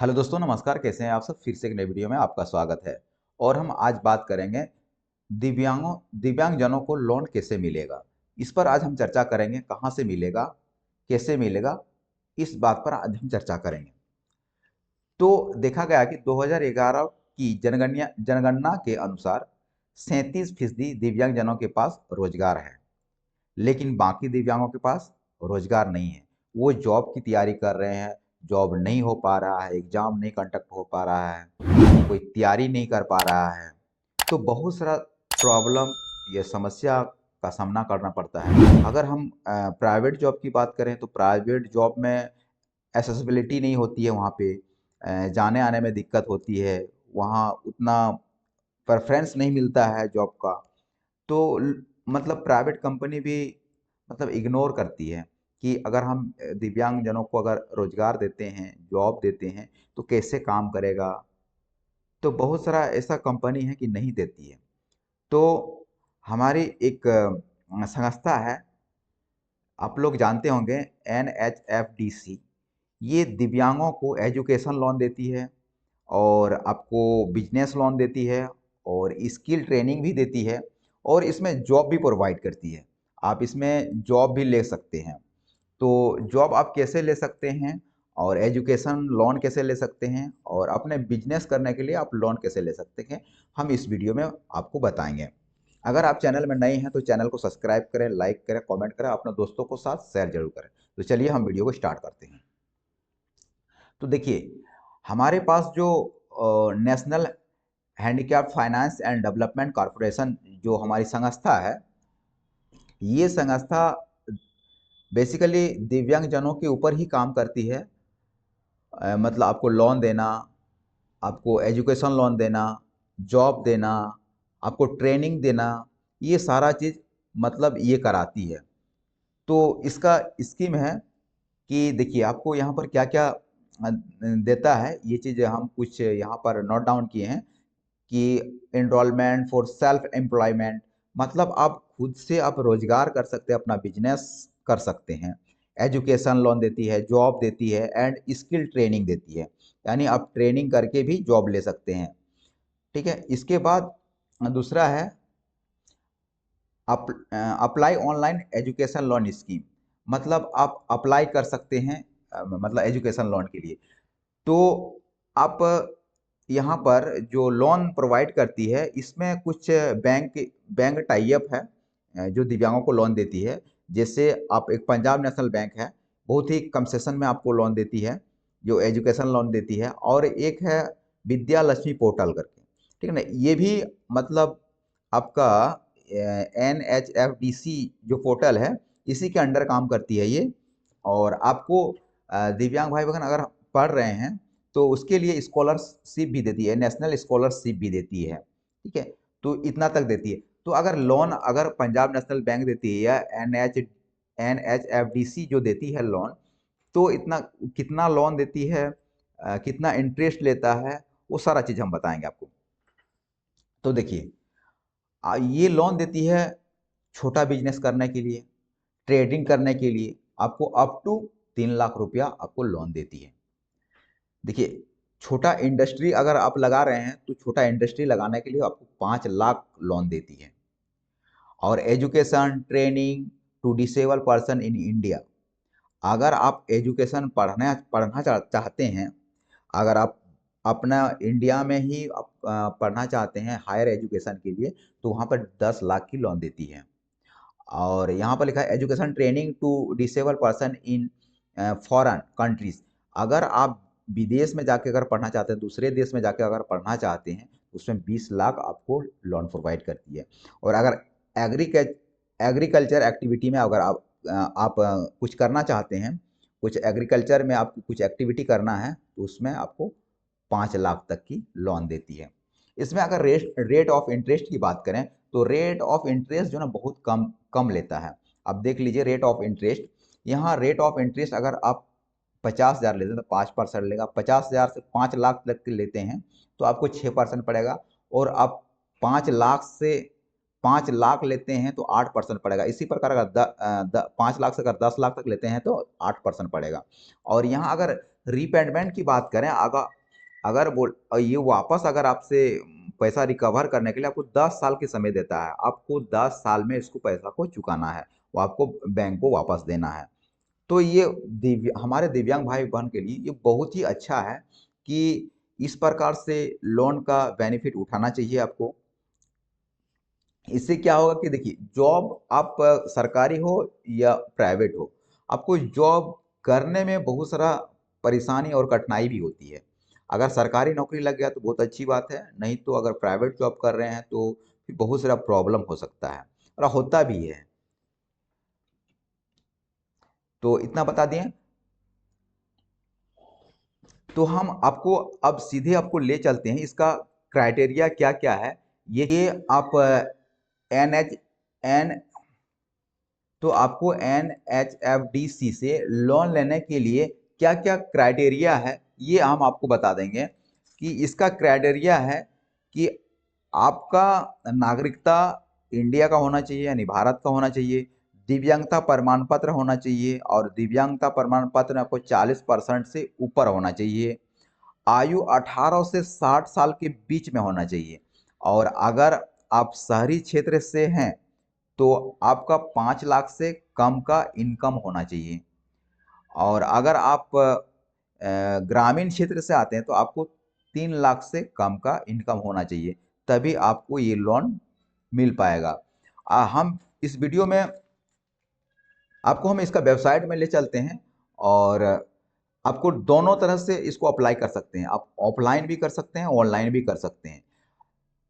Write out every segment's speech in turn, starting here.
Hello दोस्तों, नमस्कार। कैसे हैं आप सब? फिर से एक नई वीडियो में आपका स्वागत है। और हम आज बात करेंगे दिव्यांगजनों को लोन कैसे मिलेगा। इस पर आज हम चर्चा करेंगे, कहाँ से मिलेगा, कैसे मिलेगा, इस बात पर आज हम चर्चा करेंगे। तो देखा गया कि 2011 की जनगणना के अनुसार 37% दिव्यांगजनों के पास रोजगार है, लेकिन बाकी दिव्यांगों के पास रोजगार नहीं है। वो जॉब की तैयारी कर रहे हैं, जॉब नहीं हो पा रहा है, एग्जाम नहीं कंडक्ट हो पा रहा है, कोई तैयारी नहीं कर पा रहा है। तो बहुत सारा प्रॉब्लम, ये समस्या का सामना करना पड़ता है। अगर हम प्राइवेट जॉब की बात करें तो प्राइवेट जॉब में एसेसिबिलिटी नहीं होती है, वहाँ पे जाने आने में दिक्कत होती है, वहाँ उतना प्रेफरेंस नहीं मिलता है जॉब का। तो मतलब प्राइवेट कंपनी भी मतलब इग्नोर करती है कि अगर हम दिव्यांगजनों को अगर रोजगार देते हैं, जॉब देते हैं, तो कैसे काम करेगा। तो बहुत सारा ऐसा कंपनी है कि नहीं देती है। तो हमारी एक संस्था है, आप लोग जानते होंगे, NHFDC। ये दिव्यांगों को एजुकेशन लोन देती है और आपको बिजनेस लोन देती है और स्किल ट्रेनिंग भी देती है और इसमें जॉब भी प्रोवाइड करती है। आप इसमें जॉब भी ले सकते हैं। तो जॉब आप कैसे ले सकते हैं और एजुकेशन लोन कैसे ले सकते हैं और अपने बिजनेस करने के लिए आप लोन कैसे ले सकते हैं, हम इस वीडियो में आपको बताएंगे। अगर आप चैनल में नए हैं तो चैनल को सब्सक्राइब करें, लाइक करें, कमेंट करें, अपने दोस्तों को साथ शेयर जरूर करें। तो चलिए हम वीडियो को स्टार्ट करते हैं। तो देखिए, हमारे पास जो national handicap finance and development corporation जो हमारी संस्था है, ये संस्था बेसिकली दिव्यांगजनों के ऊपर ही काम करती है। मतलब आपको लोन देना, आपको एजुकेशन लोन देना, जॉब देना, आपको ट्रेनिंग देना, ये सारा चीज़ मतलब ये कराती है। तो इसका स्कीम है कि देखिए आपको यहाँ पर क्या क्या देता है, ये चीज़ हम कुछ यहाँ पर नोट डाउन किए हैं कि एनरोलमेंट फॉर सेल्फ एम्प्लॉयमेंट, मतलब आप खुद से आप रोजगार कर सकते हैं, अपना बिजनेस कर सकते हैं। एजुकेशन लोन देती है, जॉब देती है एंड स्किल ट्रेनिंग देती है, यानी आप ट्रेनिंग करके भी जॉब ले सकते हैं। ठीक है। इसके बाद दूसरा है apply online education loan scheme, मतलब आप अप्लाई कर सकते हैं मतलब एजुकेशन लोन के लिए। तो आप यहाँ पर जो लोन प्रोवाइड करती है, इसमें कुछ बैंक बैंक टाई अप है जो दिव्यांगों को लोन देती है। जैसे आप एक पंजाब नेशनल बैंक है, बहुत ही कंसेशन में आपको लोन देती है, जो एजुकेशन लोन देती है। और एक है विद्या लक्ष्मी पोर्टल करके, ठीक है ना, ये भी मतलब आपका NHFDC जो पोर्टल है, इसी के अंडर काम करती है ये। और आपको दिव्यांग भाई बहन अगर पढ़ रहे हैं तो उसके लिए स्कॉलरशिप भी देती है, नेशनल स्कॉलरशिप भी देती है। ठीक है। तो इतना तक देती है। तो अगर लोन अगर पंजाब नेशनल बैंक देती है या NHFDC जो देती है लोन, तो इतना कितना लोन देती है, कितना इंटरेस्ट लेता है, वो सारा चीज़ हम बताएंगे आपको। तो देखिए, ये लोन देती है छोटा बिजनेस करने के लिए, ट्रेडिंग करने के लिए। आपको अप टू 3 लाख रुपया आपको लोन देती है। देखिए, छोटा इंडस्ट्री अगर आप लगा रहे हैं तो छोटा इंडस्ट्री लगाने के लिए आपको 5 लाख लोन देती है। और education training to disable person in India, अगर आप एजुकेशन पढ़ना पढ़ना चाहते हैं, अगर आप अपना इंडिया में ही पढ़ना चाहते हैं हायर एजुकेशन के लिए, तो वहाँ पर 10 लाख की लोन देती है। और यहाँ पर लिखा है education training to disable person in foreign countries, अगर आप विदेश में जाके अगर पढ़ना चाहते हैं, दूसरे देश में जाके अगर पढ़ना चाहते हैं, उसमें 20 लाख आपको लोन प्रोवाइड करती है। और अगर एग्रीकल्चर एक्टिविटी में अगर आप कुछ करना चाहते हैं, कुछ एग्रीकल्चर में आपको कुछ एक्टिविटी करना है, तो उसमें आपको 5 लाख तक की लोन देती है। इसमें अगर रेट ऑफ इंटरेस्ट की बात करें तो रेट ऑफ इंटरेस्ट जो ना बहुत कम कम लेता है। अब देख लीजिए रेट ऑफ इंटरेस्ट, यहाँ रेट ऑफ इंटरेस्ट अगर आप 50,000 लेते हैं तो 5% लेगा, 50,000 से 5 लाख तक के लेते हैं तो आपको 6% पड़ेगा। और आप 5 लाख से 5 लाख लेते हैं तो 8% पड़ेगा। इसी प्रकार अगर 5 लाख से अगर 10 लाख तक लेते हैं तो 8% पड़ेगा। और यहाँ अगर रीपेमेंट की बात करें, अगर अगर बोल ये वापस अगर आपसे पैसा रिकवर करने के लिए आपको 10 साल के समय देता है। आपको 10 साल में इसको पैसा को चुकाना है, वो आपको बैंक को वापस देना है। तो ये हमारे दिव्यांग भाई बहन के लिए ये बहुत ही अच्छा है कि इस प्रकार से लोन का बेनिफिट उठाना चाहिए आपको। इससे क्या होगा कि देखिए, जॉब आप सरकारी हो या प्राइवेट हो, आपको जॉब करने में बहुत सारा परेशानी और कठिनाई भी होती है। अगर सरकारी नौकरी लग गया तो बहुत अच्छी बात है, नहीं तो अगर प्राइवेट जॉब कर रहे हैं तो फिर बहुत सारा प्रॉब्लम हो सकता है और होता भी है। तो इतना बता दिए। तो हम आपको अब सीधे आपको ले चलते हैं, इसका क्राइटेरिया क्या क्या है। ये आप एन एच एन तो आपको NHFDC से लोन लेने के लिए क्या क्या क्राइटेरिया है, ये हम आपको बता देंगे। कि इसका क्राइटेरिया है कि आपका नागरिकता इंडिया का होना चाहिए, यानी भारत का होना चाहिए। दिव्यांगता प्रमाण पत्र होना चाहिए, और दिव्यांगता प्रमाण पत्र आपको 40% से ऊपर होना चाहिए। आयु 18 से 60 साल के बीच में होना चाहिए। और अगर आप शहरी क्षेत्र से हैं तो आपका 5 लाख से कम का इनकम होना चाहिए। और अगर आप ग्रामीण क्षेत्र से आते हैं तो आपको 3 लाख से कम का इनकम होना चाहिए, तभी आपको ये लोन मिल पाएगा। हम इस वीडियो में आपको हम इसका वेबसाइट में ले चलते हैं, और आपको दोनों तरह से इसको अप्लाई कर सकते हैं। आप ऑफलाइन भी कर सकते हैं, ऑनलाइन भी कर सकते हैं।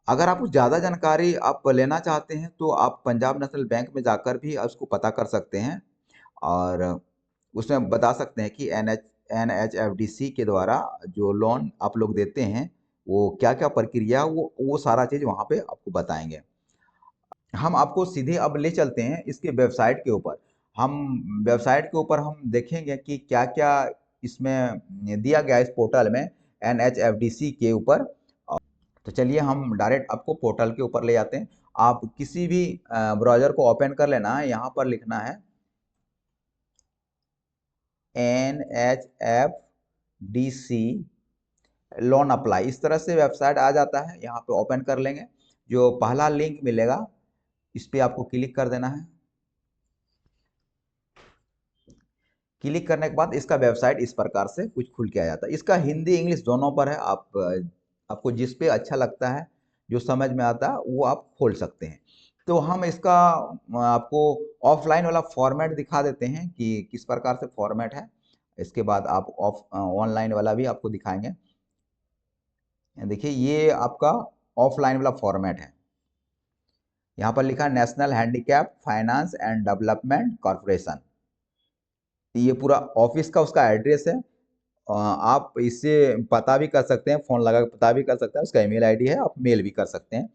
अगर आपको ज़्यादा जानकारी आप लेना चाहते हैं तो आप पंजाब नेशनल बैंक में जाकर भी उसको पता कर सकते हैं, और उसमें बता सकते हैं कि NHFDC के द्वारा जो लोन आप लोग देते हैं वो क्या क्या प्रक्रिया, वो सारा चीज़ वहाँ पे आपको बताएंगे। हम आपको सीधे अब ले चलते हैं इसके वेबसाइट के ऊपर। हम वेबसाइट के ऊपर हम देखेंगे कि क्या क्या इसमें दिया गया है इस पोर्टल में, NHFDC के ऊपर। तो चलिए हम डायरेक्ट आपको पोर्टल के ऊपर ले जाते हैं। आप किसी भी ब्राउज़र को ओपन कर लेना है, यहाँ पर लिखना है NHFDC लोन अप्लाई। इस तरह से वेबसाइट आ जाता है, यहाँ पे ओपन कर लेंगे। जो पहला लिंक मिलेगा इस पे आपको क्लिक कर देना है। क्लिक करने के बाद इसका वेबसाइट इस प्रकार से कुछ खुल के आ जाता है। इसका हिंदी इंग्लिश दोनों पर है। आपको जिस पे अच्छा लगता है, जो समझ में आता है, वो आप खोल सकते हैं। तो हम इसका आपको ऑफलाइन वाला फॉर्मेट दिखा देते हैं कि किस प्रकार से फॉर्मेट है। इसके बाद आप ऑनलाइन वाला भी आपको दिखाएंगे। देखिए, ये आपका ऑफलाइन वाला फॉर्मेट है। यहाँ पर लिखा है national handicap finance and development corporation. ये पूरा ऑफिस का उसका एड्रेस है। आप इससे पता भी कर सकते हैं, फ़ोन लगा के पता भी कर सकते हैं। उसका ईमेल आईडी है, आप मेल भी कर सकते हैं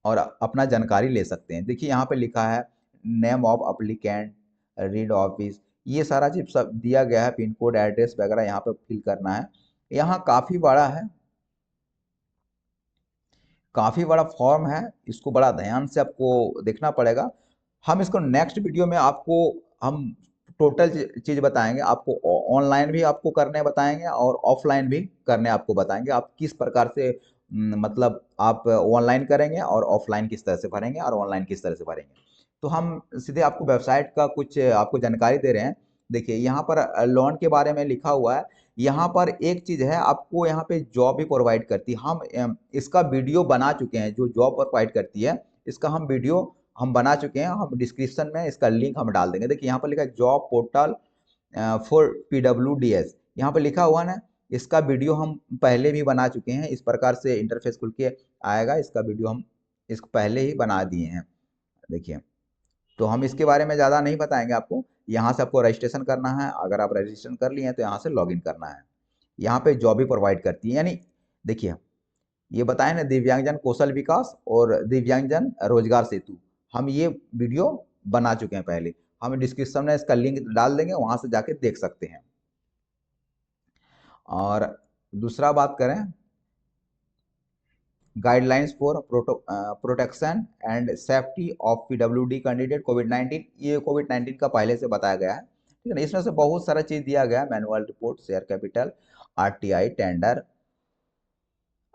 और अपना जानकारी ले सकते हैं। देखिए, यहाँ पे लिखा है name of applicant, read office, ये सारा चीज़ सब दिया गया है। पिन कोड, एड्रेस वगैरह यहाँ पे फिल करना है। यहाँ काफ़ी बड़ा है, काफ़ी बड़ा फॉर्म है, इसको बड़ा ध्यान से आपको देखना पड़ेगा। हम इसको नेक्स्ट वीडियो में आपको हम टोटल चीज़ बताएंगे। आपको ऑनलाइन भी आपको करने बताएंगे और ऑफलाइन भी करने आपको बताएंगे। आप किस प्रकार से मतलब आप ऑनलाइन करेंगे और ऑफलाइन किस तरह से भरेंगे और ऑनलाइन किस तरह से भरेंगे। तो हम सीधे आपको वेबसाइट का कुछ आपको जानकारी दे रहे हैं। देखिए, यहाँ पर लोन के बारे में लिखा हुआ है। यहाँ पर एक चीज़ है, आपको यहाँ पे जॉब भी प्रोवाइड करती है। हम इसका वीडियो बना चुके हैं, जो जॉब प्रोवाइड करती है इसका हम वीडियो हम बना चुके हैं। हम डिस्क्रिप्शन में इसका लिंक हम डाल देंगे। देखिए, यहाँ पर लिखा है जॉब पोर्टल फॉर PWDS, यहाँ पर लिखा हुआ ना। इसका वीडियो हम पहले भी बना चुके हैं। इस प्रकार से इंटरफेस खुल के आएगा। इसका वीडियो हम इसको पहले ही बना दिए हैं। देखिए, तो हम इसके बारे में ज़्यादा नहीं बताएंगे आपको। यहाँ से आपको रजिस्ट्रेशन करना है। अगर आप रजिस्ट्रेशन कर लिए हैं तो यहाँ से लॉगिन करना है। यहाँ पे जॉब भी प्रोवाइड करती है। यानी देखिए, ये बताएं ना, दिव्यांगजन कौशल विकास और दिव्यांगजन रोजगार सेतु, हम ये वीडियो बना चुके हैं पहले। हम डिस्क्रिप्शन में इसका लिंक डाल देंगे, वहाँ से जाके देख सकते हैं। और दूसरा बात करें, guidelines for protection and safety of PWD candidate Covid, ये कोविड-19 का पहले से बताया गया है। ठीक है ना। इसमें से बहुत सारा चीज दिया गया है, manual report, share capital, RTI, tender,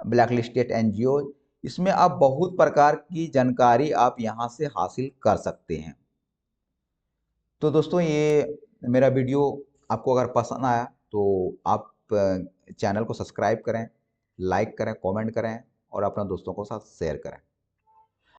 black listed NGO. इसमें आप बहुत प्रकार की जानकारी आप यहाँ से हासिल कर सकते हैं। तो दोस्तों ये मेरा वीडियो आपको अगर पसंद आया तो आप चैनल को सब्सक्राइब करें, लाइक करें, कमेंट करें और अपने दोस्तों के साथ शेयर करें।